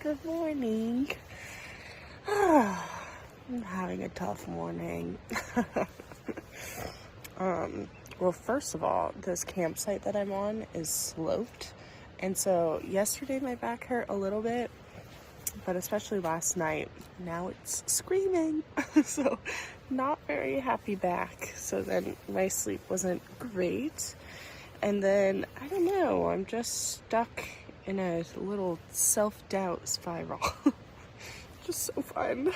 Good morning. I'm having a tough morning. Well, first of all, this campsite that I'm on is sloped. And so yesterday my back hurt a little bit, but especially last night, now it's screaming. So not very happy back. So then my sleep wasn't great. And then, I don't know, I'm just stuck in a little self-doubt spiral. Just so fun.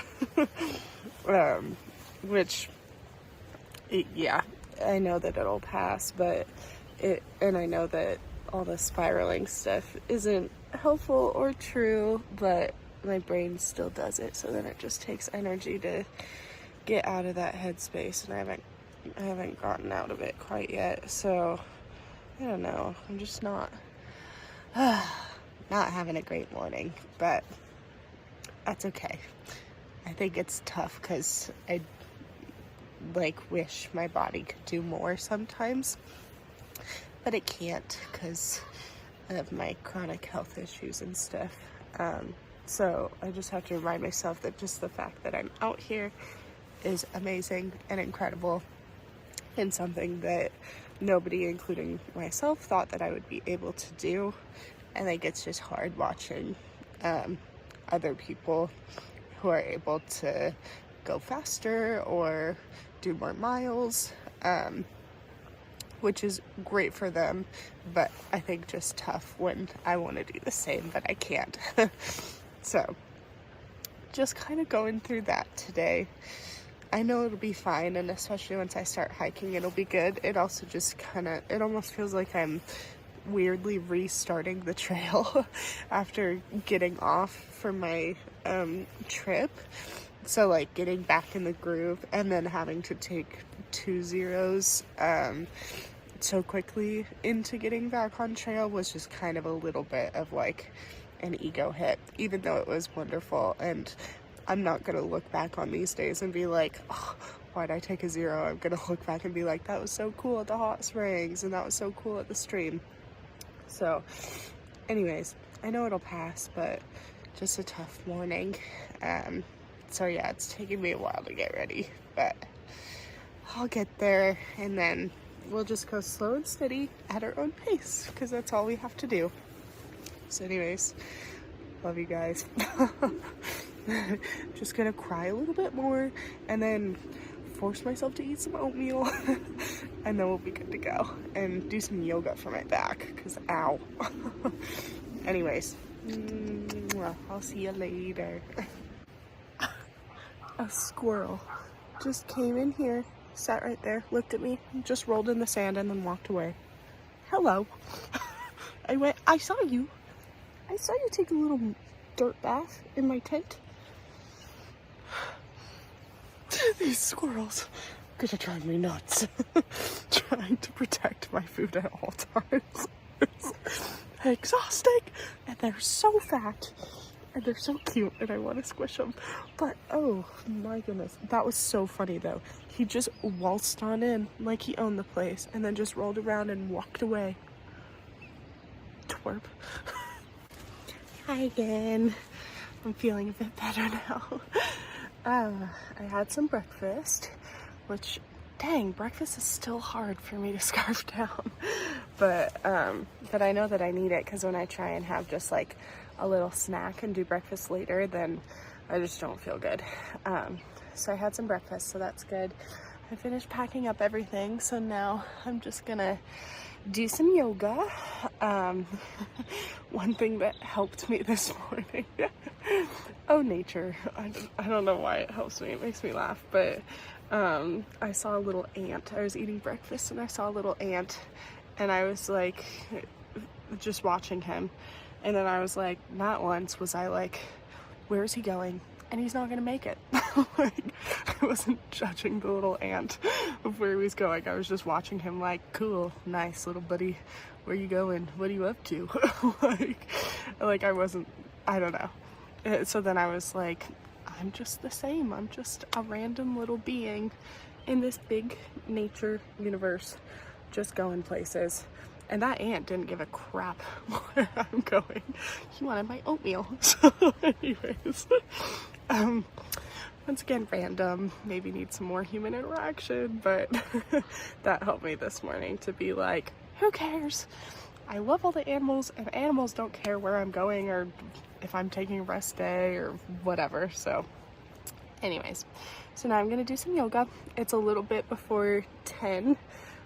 Yeah, I know that it'll pass, but and I know that all the spiraling stuff isn't helpful or true, but my brain still does it, so then it just takes energy to get out of that headspace, and I haven't gotten out of it quite yet, so I don't know, I'm just not having a great morning, but that's okay. I think it's tough because I wish my body could do more sometimes, but it can't because of my chronic health issues and stuff. So I just have to remind myself that just the fact that I'm out here is amazing and incredible, and something that nobody, including myself, thought that I would be able to do. And it's just hard watching other people who are able to go faster or do more miles, which is great for them, but I think just tough when I want to do the same, but I can't. So just kind of going through that today. I know it'll be fine, and especially once I start hiking, it'll be good. It also just it almost feels like I'm weirdly restarting the trail after getting off from my trip. So getting back in the groove and then having to take 2 zeros so quickly into getting back on trail was just kind of a little bit of an ego hit, even though it was wonderful. And I'm not gonna look back on these days and be like, oh, why'd I take a 0? I'm gonna look back and be like, that was so cool at the hot springs and that was so cool at the stream. So anyways, I know it'll pass, but just a tough morning. So yeah, it's taking me a while to get ready, but I'll get there, and then we'll just go slow and steady at our own pace, because that's all we have to do. So anyways, love you guys. Just gonna cry a little bit more and then force myself to eat some oatmeal and then we'll be good to go, and do some yoga for my back because ow. Anyways, I'll see you later. A squirrel just came in here, sat right there, looked at me, just rolled in the sand and then walked away. Hello. I saw you take a little dirt bath in my tent. These squirrels are gonna drive me nuts. Trying to protect my food at all times. It's exhausting, and they're so fat, and they're so cute, and I want to squish them. But oh my goodness, that was so funny though. He just waltzed on in like he owned the place, and then just rolled around and walked away. Twerp. Hi again. I'm feeling a bit better now. I had some breakfast, which, dang, breakfast is still hard for me to scarf down. But I know that I need it, because when I try and have just a little snack and do breakfast later, then I just don't feel good. So I had some breakfast, so that's good. I finished packing up everything, so now I'm just gonna do some yoga. One thing that helped me this morning, oh, nature. I don't know why it helps me, it makes me laugh, but I saw a little ant. I was eating breakfast and I saw a little ant, and I was just watching him, and then I was not once was I where is he going? And he's not gonna make it. Like, I wasn't judging the little ant of where he was going. I was just watching him like, cool, nice little buddy. Where you going? What are you up to? like I don't know. So then I was like, I'm just the same. I'm just a random little being in this big nature universe, just going places. And that ant didn't give a crap where I'm going. He wanted my oatmeal. So anyways, once again, random, maybe need some more human interaction, but that helped me this morning to be like, who cares? I love all the animals, and animals don't care where I'm going or if I'm taking a rest day or whatever. So anyways, so now I'm gonna do some yoga. It's a little bit before 10,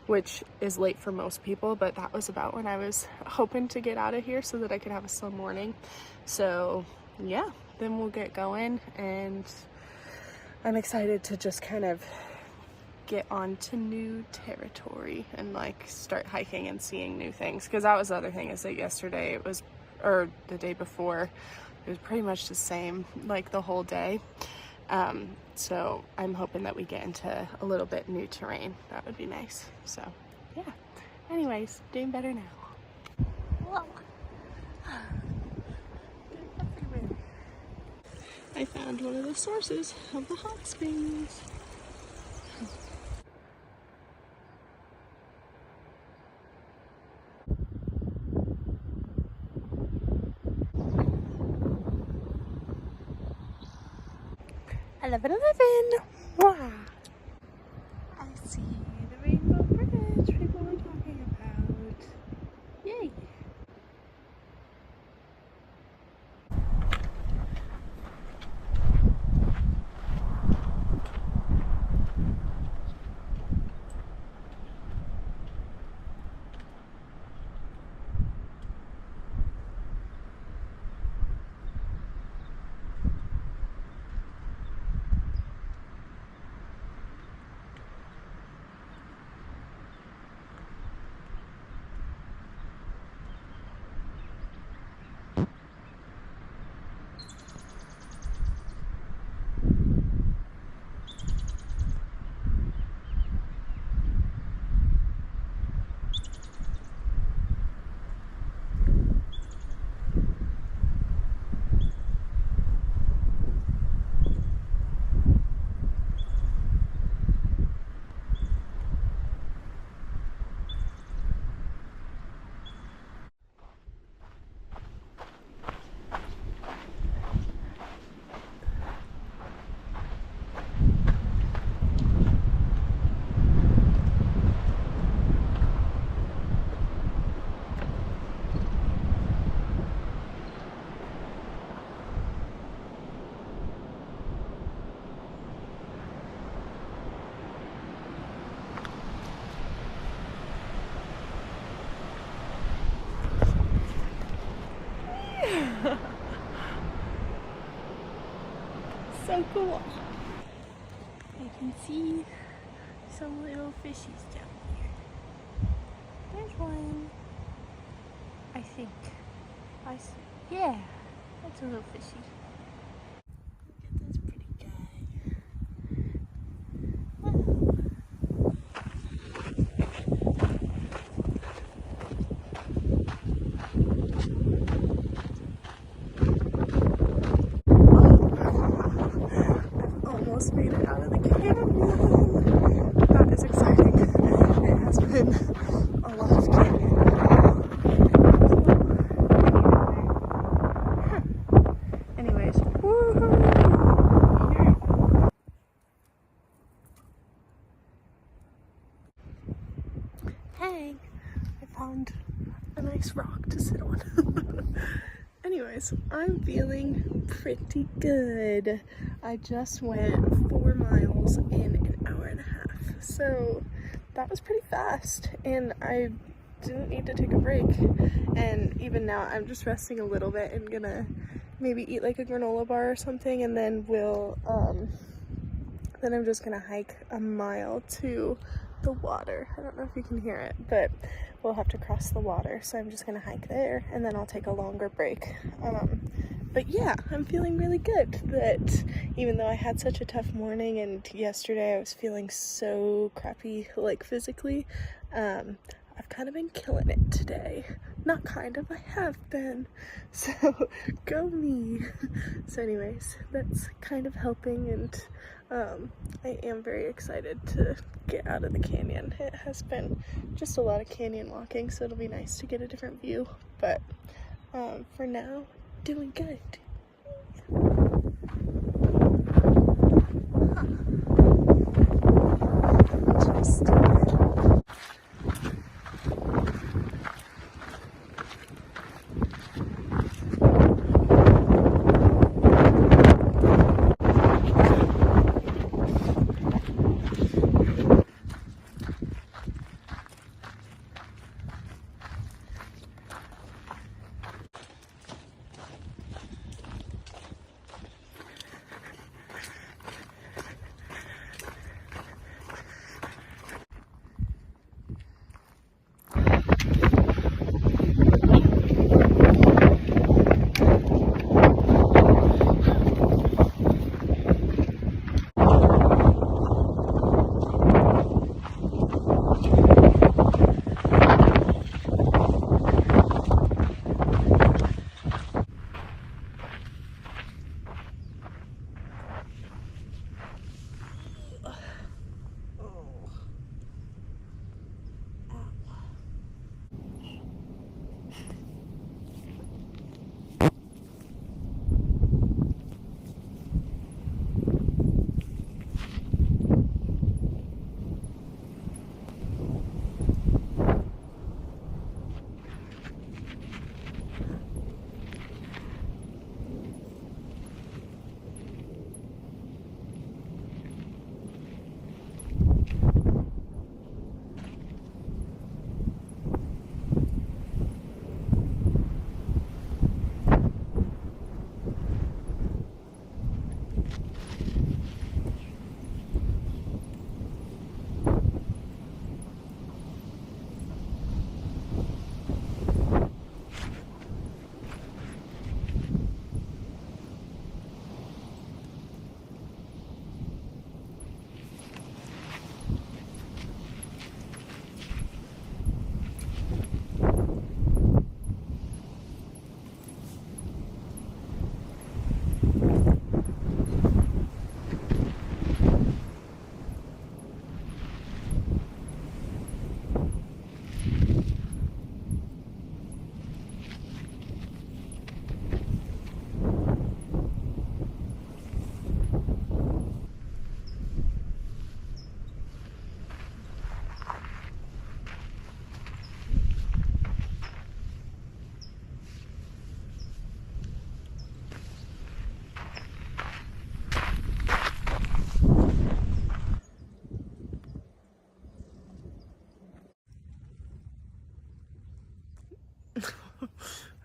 which is late for most people, but that was about when I was hoping to get out of here so that I could have a slow morning. So yeah, then we'll get going, and I'm excited to just kind of get onto new territory and like start hiking and seeing new things. Because that was the other thing, is that yesterday it was, or the day before, it was pretty much the same like the whole day. So I'm hoping that we get into a little bit new terrain. That would be nice. So yeah, anyways, doing better now. Whoa. Everywhere. I found one of the sources of the hot springs. I love it. Wow. I see the rainbow bridge people were talking about. Yay. So cool. I can see some little fishies down here. There's one. I think. Yeah, that's a little fishy. Look at this pretty guy. Wow. Almost made it out of the canyon. That is exciting. It has been a lot of canyon. Anyways, woohoo! Hey, I found a nice rock to sit on. Anyways, I'm feeling pretty good. I just went 4 miles in an hour and a half. So that was pretty fast, and I didn't need to take a break. And even now I'm just resting a little bit and gonna maybe eat like a granola bar or something, and then then I'm just gonna hike a mile to the water. I don't know if you can hear it, but we'll have to cross the water, so I'm just gonna hike there, and then I'll take a longer break But yeah, I'm feeling really good. That even though I had such a tough morning and yesterday I was feeling so crappy, like physically, I've kind of been killing it today. Not kind of, I have been. So, go me. So anyways, that's kind of helping, and I am very excited to get out of the canyon. It has been just a lot of canyon walking, so it'll be nice to get a different view. But for now, doing good.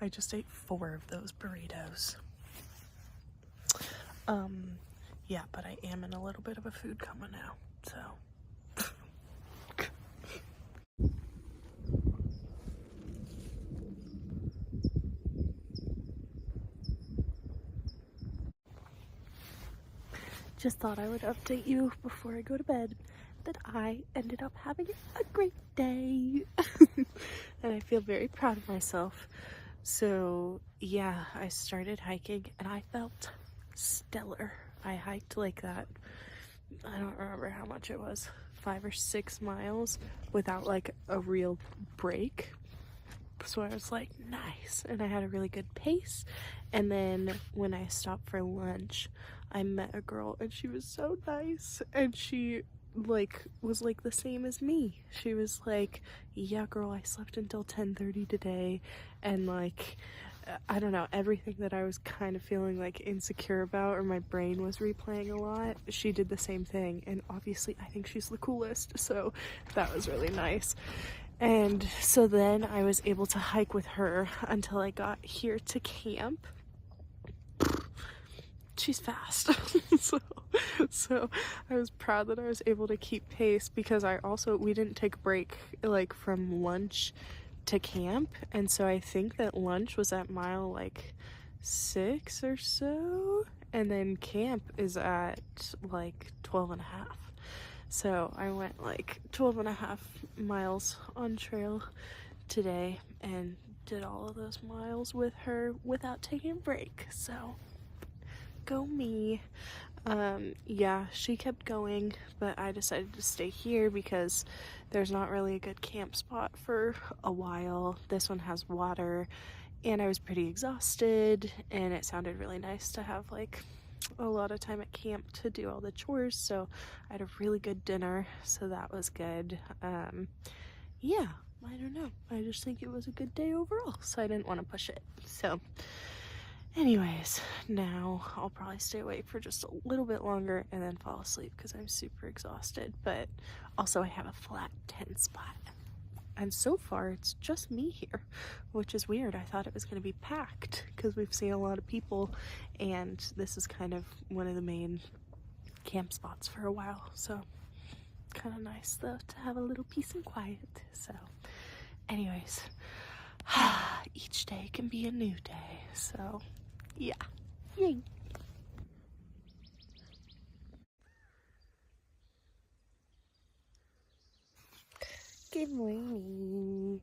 I just ate 4 of those burritos. Yeah, but I am in a little bit of a food coma now, so. Just thought I would update you before I go to bed that I ended up having a great day. And I feel very proud of myself. So yeah, I started hiking and I felt stellar. I hiked like that, I don't remember how much it was, 5 or 6 miles without like a real break. So I was like, nice. And I had a really good pace. And then when I stopped for lunch, I met a girl and she was so nice. And she was like the same as me. She was like, yeah girl, I slept until 10:30 today, and like I don't know, everything that I was kind of feeling like insecure about or my brain was replaying a lot, she did the same thing. And obviously I think she's the coolest, so that was really nice. And so then I was able to hike with her until I got here to camp. She's fast. so I was proud that I was able to keep pace, because we didn't take a break like from lunch to camp, and so I think that lunch was at mile like 6 or so, and then camp is at like 12 and a half. So I went like 12 and a half miles on trail today and did all of those miles with her without taking a break. So go me. Yeah, she kept going, but I decided to stay here because there's not really a good camp spot for a while. This one has water, and I was pretty exhausted, and it sounded really nice to have like a lot of time at camp to do all the chores. So I had a really good dinner, so that was good. Yeah, I don't know, I just think it was a good day overall, so I didn't want to push it. So anyways, now I'll probably stay awake for just a little bit longer and then fall asleep because I'm super exhausted. But also I have a flat tent spot, and so far it's just me here, which is weird. I thought it was going to be packed because we've seen a lot of people, and this is kind of one of the main camp spots for a while. So kind of nice though to have a little peace and quiet. So anyways, each day can be a new day. So yeah. Yay. Good morning.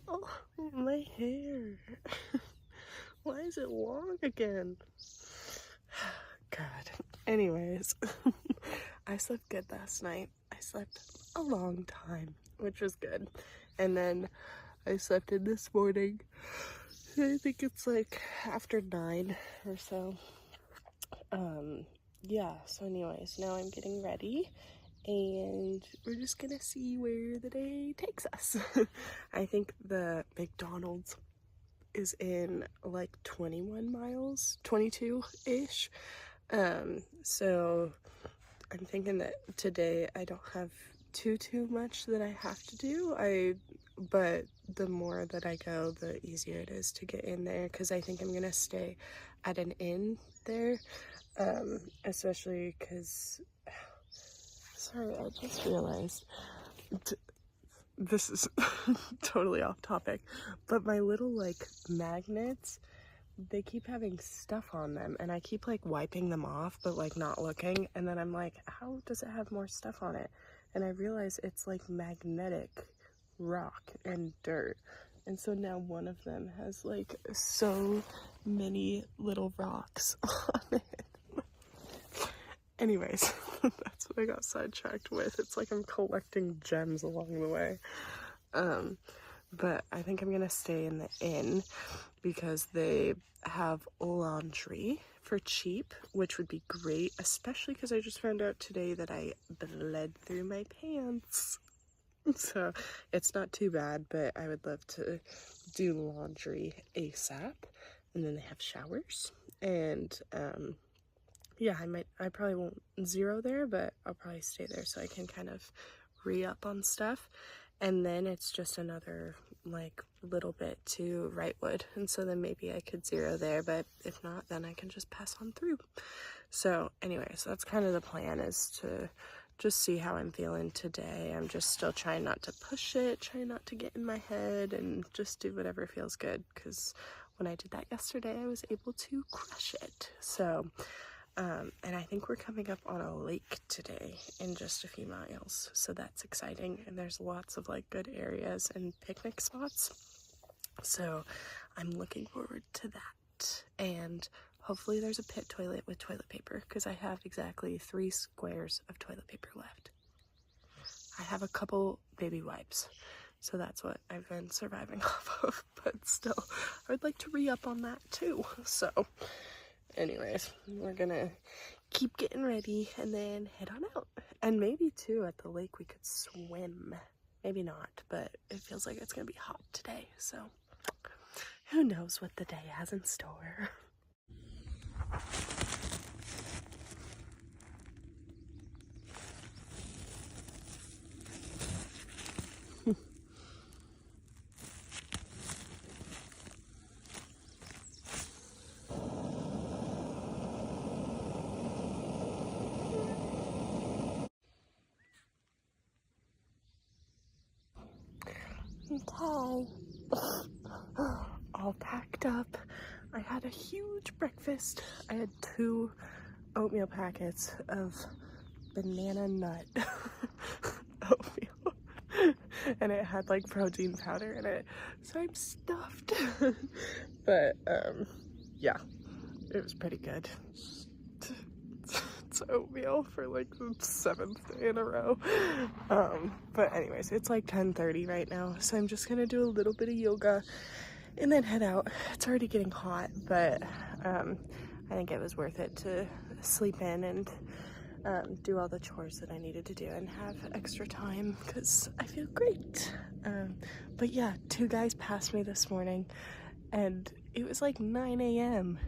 Oh, my hair. Why is it long again? God. Anyways, I slept good last night. I slept a long time, which was good. And then I slept in this morning. I think it's like after 9 or so. Yeah, so anyways, now I'm getting ready and we're just gonna see where the day takes us. I think the McDonald's is in like 21 miles, 22-ish. So I'm thinking that today I don't have too much that I have to do. But the more that I go, the easier it is to get in there, because I think I'm gonna stay at an inn there, especially because, sorry, I just realized this is totally off topic, but my little like magnets, they keep having stuff on them, and I keep like wiping them off but like not looking, and then I'm like, how does it have more stuff on it? And I realize it's like magnetic rock and dirt, and so now one of them has like so many little rocks on it. Anyways, that's what I got sidetracked with. It's like I'm collecting gems along the way. But I think I'm gonna stay in the inn because they have laundry for cheap, which would be great, especially because I just found out today that I bled through my pants. So it's not too bad, but I would love to do laundry ASAP. And then they have showers, and yeah, I probably won't zero there, but I'll probably stay there so I can kind of re-up on stuff. And then it's just another like little bit to Wrightwood, and so then maybe I could zero there, but if not, then I can just pass on through. So anyways, that's kind of the plan, is to just see how I'm feeling today. I'm just still trying not to push it, trying not to get in my head, and just do whatever feels good, because when I did that yesterday, I was able to crush it. So and I think we're coming up on a lake today in just a few miles, so that's exciting, and there's lots of like good areas and picnic spots, so I'm looking forward to that. And hopefully there's a pit toilet with toilet paper, because I have exactly 3 squares of toilet paper left. I have a couple baby wipes, so that's what I've been surviving off of, but still, I would like to re-up on that too. So anyways, we're gonna keep getting ready and then head on out. And maybe too at the lake we could swim. Maybe not, but it feels like it's gonna be hot today, so who knows what the day has in store. Okay. All packed up. I had a huge breakfast. I had 2 oatmeal packets of banana nut oatmeal. And it had like protein powder in it. So I'm stuffed. But yeah, it was pretty good. It's oatmeal for like the 7th day in a row. But anyways, it's like 10:30 right now. So I'm just gonna do a little bit of yoga and then head out. It's already getting hot, but I think it was worth it to sleep in and do all the chores that I needed to do and have extra time because I feel great. But yeah, 2 guys passed me this morning and it was like 9 a.m.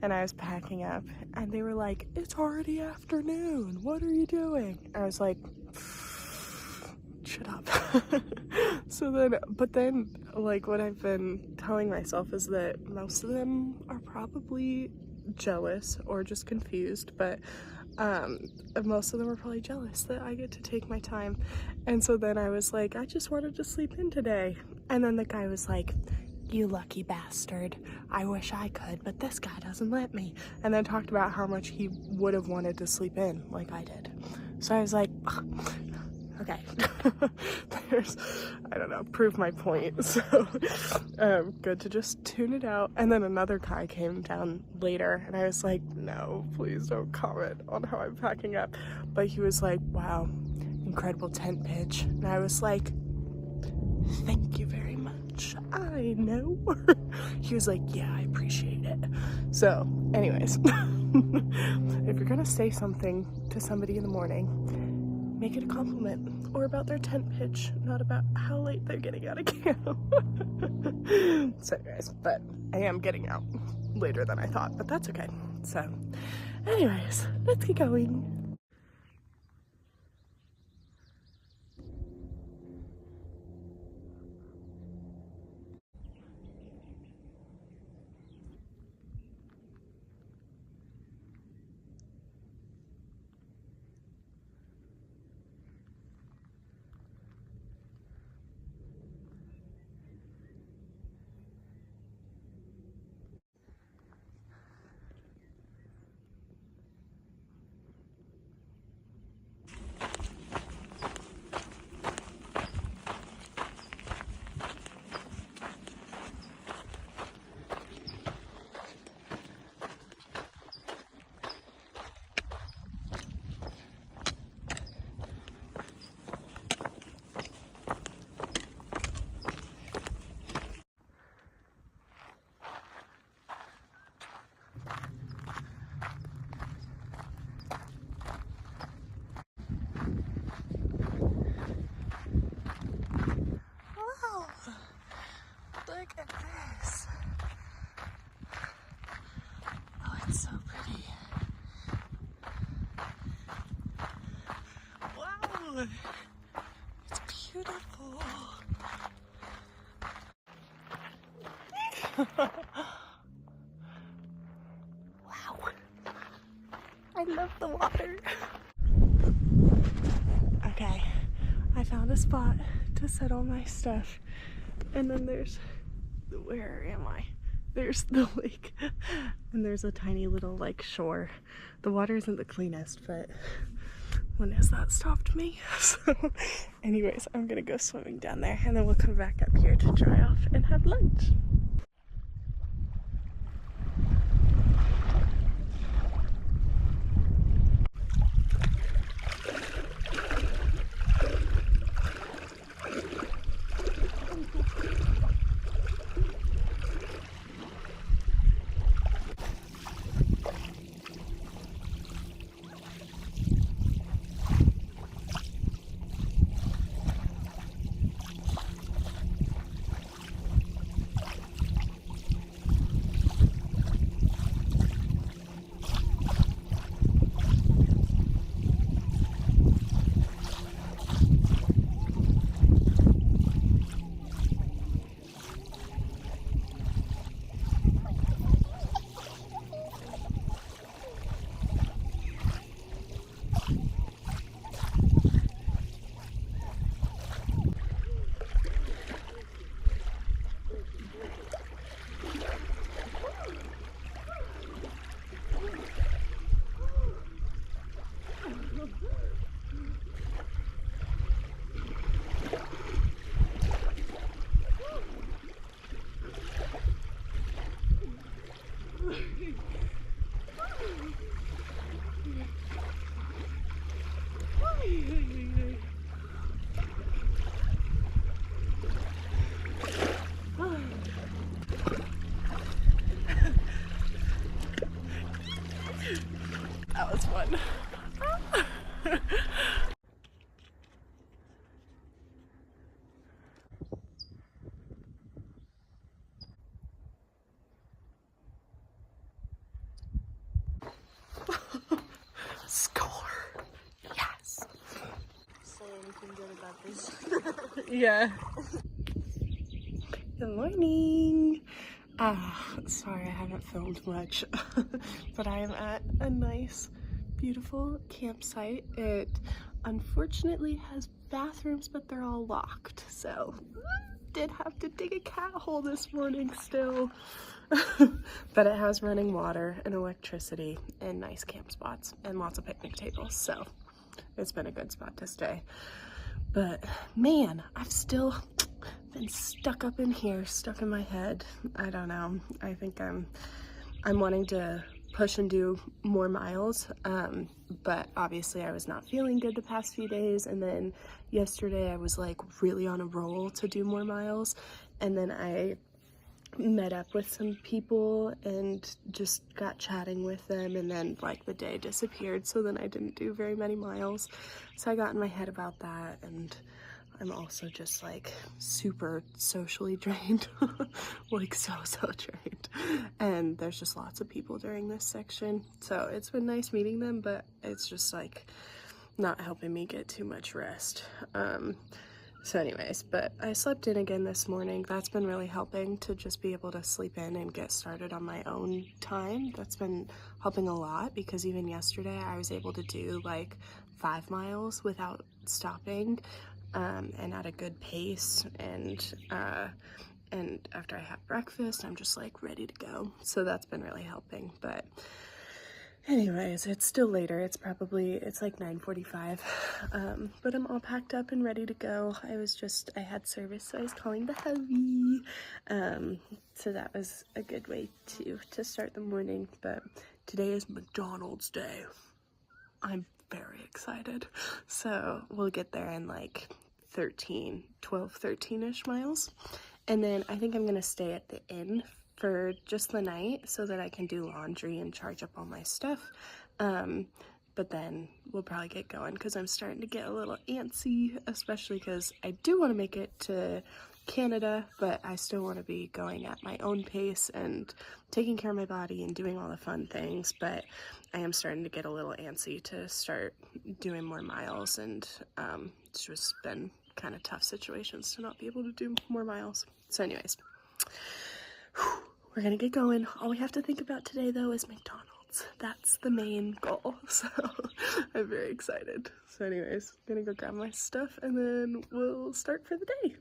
and I was packing up and they were like, it's already afternoon, what are you doing? I was like, shut up. But then like what I've been telling myself is that most of them are probably jealous or just confused, but most of them are probably jealous that I get to take my time. And so then I was like, I just wanted to sleep in today. And then the guy was like, you lucky bastard, I wish I could, but this guy doesn't let me. And then talked about how much he would have wanted to sleep in like I did. So I was like, okay. I don't know, prove my point. So good to just tune it out. And then another guy came down later and I was like, no, please don't comment on how I'm packing up. But he was like, wow, incredible tent pitch. And I was like, thank you very much. I know. He was like, yeah, I appreciate it. So anyways, if you're gonna say something to somebody in the morning, make it a compliment or about their tent pitch, not about how late they're getting out of camp. So anyways, but I am getting out later than I thought, but that's okay. So anyways, let's get going. Look at this. Oh, it's so pretty. Wow, it's beautiful. Wow, I love the water. Okay, I found a spot to set all my stuff. And then there's, where am I? There's the lake. And there's a tiny little like shore. The water isn't the cleanest, but when has that stopped me? So anyways, I'm gonna go swimming down there and then we'll come back up here to dry off and have lunch. fun. Score! Yes! Say anything good about this. Yeah. Good morning! Sorry I haven't filmed much, but I am at a nice, beautiful campsite. It unfortunately has bathrooms, but they're all locked, so did have to dig a cat hole this morning still. But it has running water and electricity and nice camp spots and lots of picnic tables, so it's been a good spot to stay. But man, I've still been stuck up in here, stuck in my head. I don't know. I think I'm wanting to push and do more miles, but obviously I was not feeling good the past few days, and then yesterday I was like really on a roll to do more miles, and then I met up with some people and just got chatting with them, and then like the day disappeared, so then I didn't do very many miles. So I got in my head about that, and I'm also just like super socially drained, like so drained, and there's just lots of people during this section, so it's been nice meeting them, but it's just like not helping me get too much rest. So anyways, but I slept in again this morning. That's been really helping to just be able to sleep in and get started on my own time. That's been helping a lot, because even yesterday I was able to do like 5 miles without stopping, and at a good pace, and after I have breakfast I'm just like ready to go, so that's been really helping. But anyways, it's still later. It's like 9:45, but I'm all packed up and ready to go. I had service, so I was calling the hubby, so that was a good way to start the morning. But today is McDonald's day. I'm very excited. So we'll get there in like 13-ish miles, and then I think I'm gonna stay at the inn for just the night so that I can do laundry and charge up all my stuff, but then we'll probably get going, because I'm starting to get a little antsy, especially because I do want to make it to Canada, but I still want to be going at my own pace and taking care of my body and doing all the fun things. But I am starting to get a little antsy to start doing more miles, and it's just been kind of tough situations to not be able to do more miles. So anyways, we're gonna get going. All we have to think about today though is McDonald's. That's the main goal, so I'm very excited. So anyways, gonna go grab my stuff and then we'll start for the day.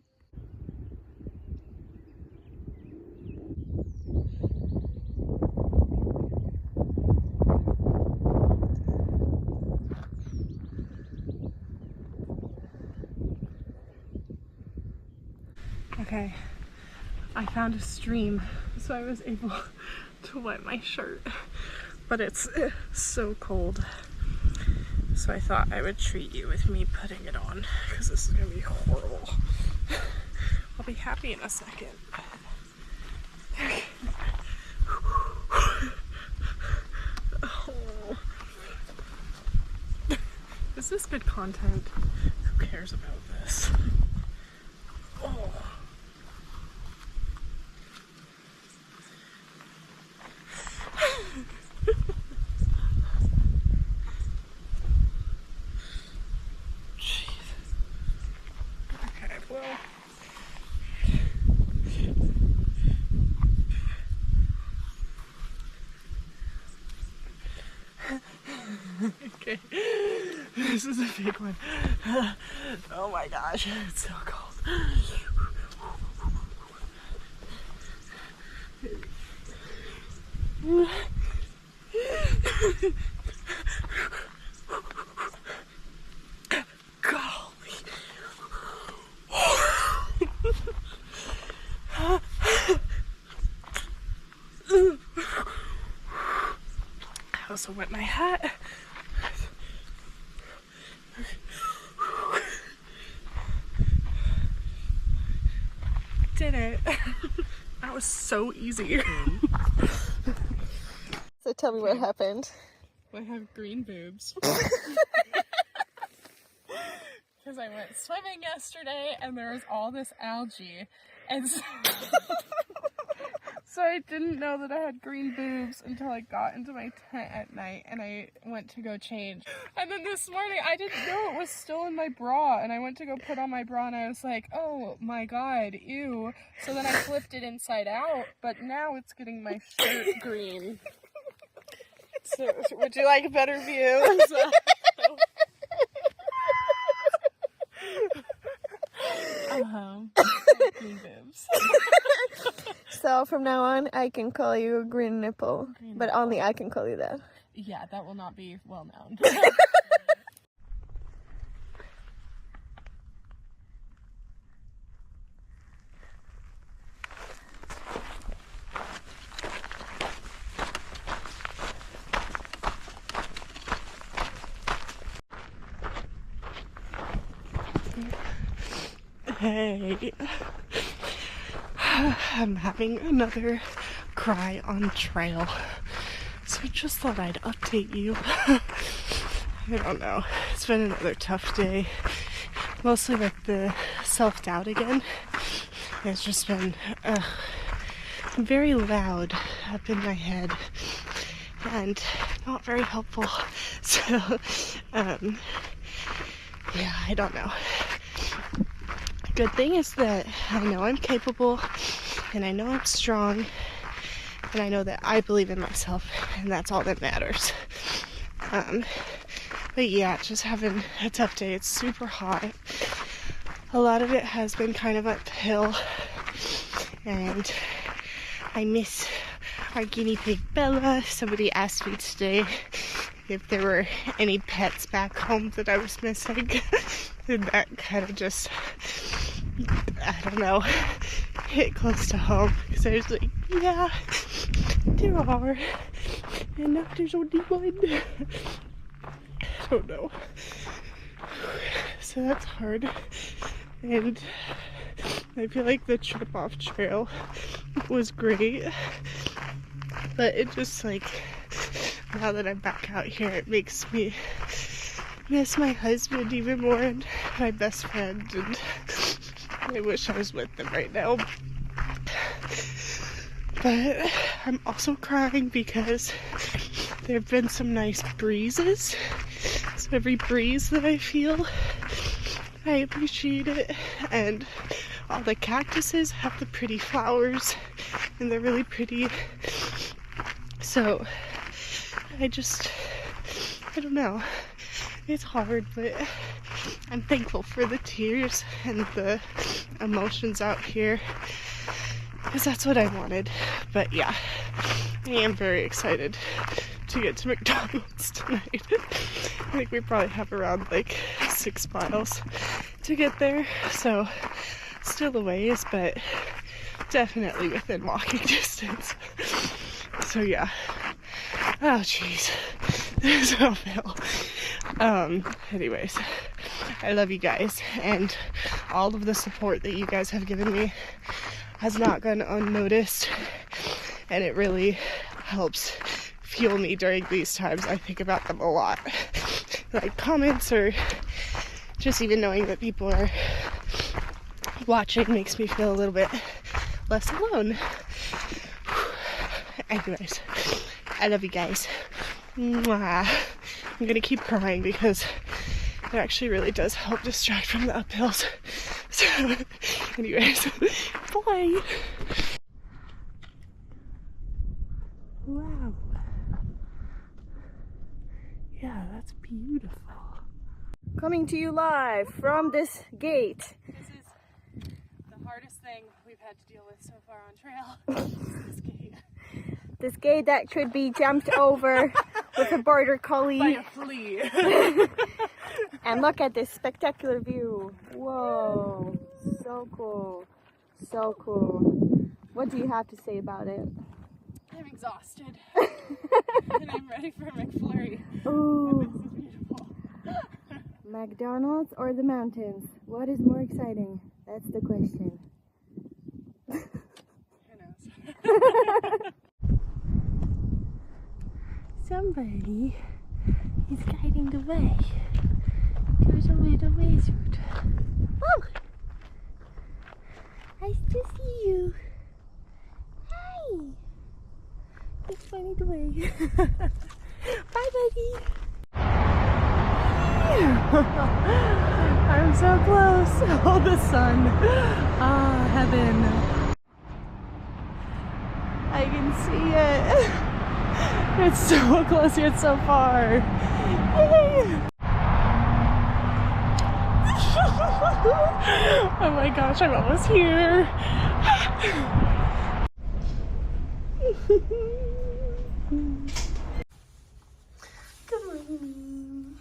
Okay, I found a stream, so I was able to wet my shirt, but it's so cold. So I thought I would treat you with me putting it on, because this is gonna be horrible. I'll be happy in a second. Oh. Is this good content? Who cares about this? Oh. Okay, this is a big one. Oh my gosh, it's so cold. Golly. I also wet my hat. Did it. That was so easy. So tell me what happened. I have green boobs. Because I went swimming yesterday and there was all this algae. And so, so I didn't know that I had green boobs until I got into my tent at night and I went to go change. And then this morning I didn't know it was still in my bra and I went to go put on my bra and I was like, oh my god, ew. So then I flipped it inside out, but now it's getting my shirt green. So would you like a better view? Green boobs. So from now on, I can call you Green Nipple, but only I can call you that. Yeah, that will not be well known. Hey, I'm having another cry on trail, so I just thought I'd update you. I don't know, it's been another tough day, mostly with the self-doubt again. It's just been very loud up in my head and not very helpful, so yeah, I don't know. Good thing is that I know I'm capable and I know I'm strong and I know that I believe in myself and that's all that matters. But yeah, just having a tough day. It's super hot. A lot of it has been kind of uphill and I miss our guinea pig Bella. Somebody asked me today if there were any pets back home that I was missing. And that kind of just, I don't know, hit close to home. Because I was like, yeah, there are. And now there's only one. I don't know. So that's hard. And I feel like the trip off trail was great. But it just like, now that I'm back out here, it makes me miss my husband even more and my best friend, and I wish I was with them right now. But I'm also crying because there have been some nice breezes. So every breeze that I feel, I appreciate it. And all the cactuses have the pretty flowers and they're really pretty. So I don't know. It's hard, but I'm thankful for the tears and the emotions out here because that's what I wanted. But yeah, I am very excited to get to McDonald's tonight. I think we probably have around like 6 miles to get there, so still a ways, but definitely within walking distance. So yeah. Oh jeez. So Phil. Anyways, I love you guys, and all of the support that you guys have given me has not gone unnoticed, and it really helps fuel me during these times. I think about them a lot. Like comments or just even knowing that people are watching makes me feel a little bit less alone. Anyways, I love you guys. Mwah. I'm gonna keep crying because it actually really does help distract from the uphills. So, anyways, bye. Wow. Yeah, that's beautiful. Coming to you live from this gate. This is the hardest thing we've had to deal with so far on trail. This gate. This gate that could be jumped over with a border collie. By a flea. And look at this spectacular view. Whoa, so cool, so cool. What do you have to say about it? I'm exhausted. And I'm ready for a McFlurry. Ooh. This is beautiful. McDonald's or the mountains? What is more exciting? That's the question. Who knows? Somebody He's guiding the way. There's a little wizard. Oh! Nice to see you. Hi! Let's find the way. Bye, buddy. I'm so close. Oh, the sun. Ah, heaven. I can see it. It's so close yet so far. Yay! Oh my gosh, I'm almost here. Good morning.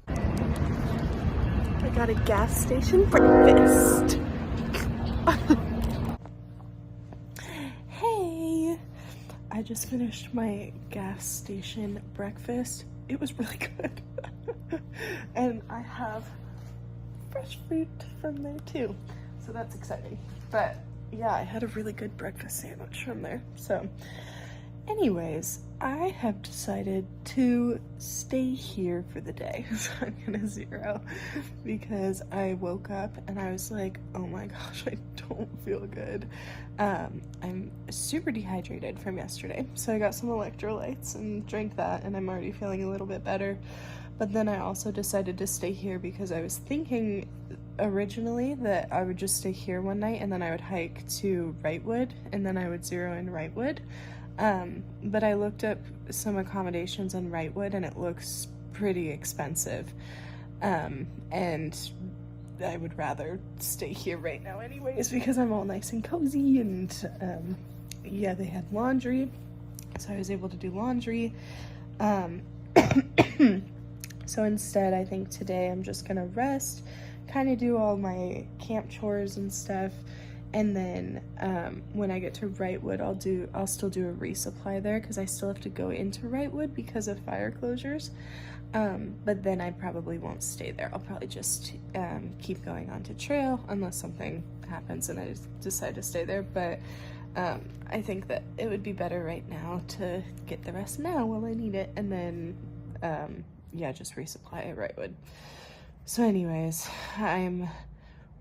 I got a gas station breakfast. Hey, I just finished my gas station breakfast. It was really good. And I have fresh fruit from there too, so that's exciting. But yeah, I had a really good breakfast sandwich from there. So anyways, I have decided to stay here for the day. So I'm gonna zero because I woke up and I was like, oh my gosh, I don't feel good. I'm super dehydrated from yesterday, so I got some electrolytes and drank that, and I'm already feeling a little bit better. But then I also decided to stay here because I was thinking originally that I would just stay here one night and then I would hike to Wrightwood and then I would zero in Wrightwood. But I looked up some accommodations in Wrightwood and it looks pretty expensive. And I would rather stay here right now anyways because I'm all nice and cozy, and yeah, they had laundry, so I was able to do laundry. So instead, I think today I'm just gonna rest, kind of do all my camp chores and stuff, and then when I get to Wrightwood, I'll still do a resupply there because I still have to go into Wrightwood because of fire closures. But then I probably won't stay there. I'll probably just keep going on to trail unless something happens and I just decide to stay there. But I think that it would be better right now to get the rest now while I need it, and then yeah, just resupply at Wrightwood. So anyways, I'm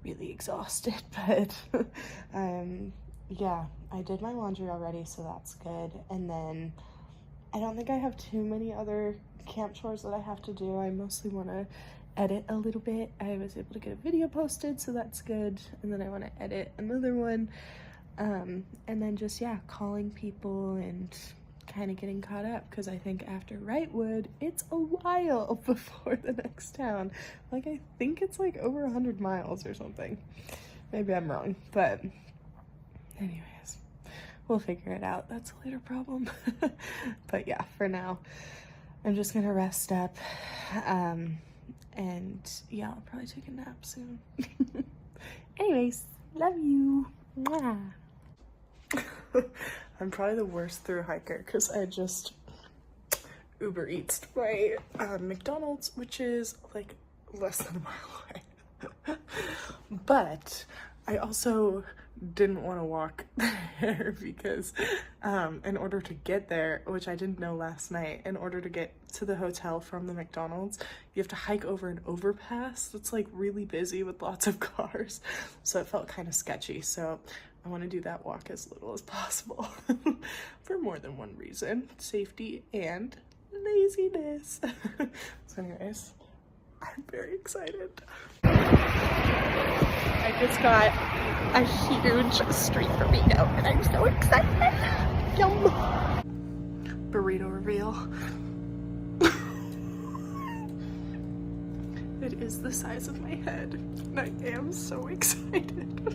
really exhausted, but yeah, I did my laundry already, so that's good. And then I don't think I have too many other camp chores that I have to do. I mostly want to edit a little bit. I was able to get a video posted, so that's good. And then I want to edit another one, and then just, yeah, calling people and kind of getting caught up, because I think after Wrightwood it's a while before the next town. Like, I think it's like over 100 miles or something. Maybe I'm wrong, but anyways, we'll figure it out. That's a later problem. But yeah, for now I'm just gonna rest up, and yeah, I'll probably take a nap soon. Anyways, love you. Mwah. I'm probably the worst through hiker because I just Uber Eats my McDonald's, which is like less than a mile away. But I also didn't want to walk there because in order to get there, which I didn't know last night, in order to get to the hotel from the McDonald's, you have to hike over an overpass that's like really busy with lots of cars. So it felt kind of sketchy. So I want to do that walk as little as possible for more than one reason: safety and laziness. So anyways, I'm very excited. I just got a huge street burrito and I'm so excited. Yum. Burrito reveal. It is the size of my head and I am so excited.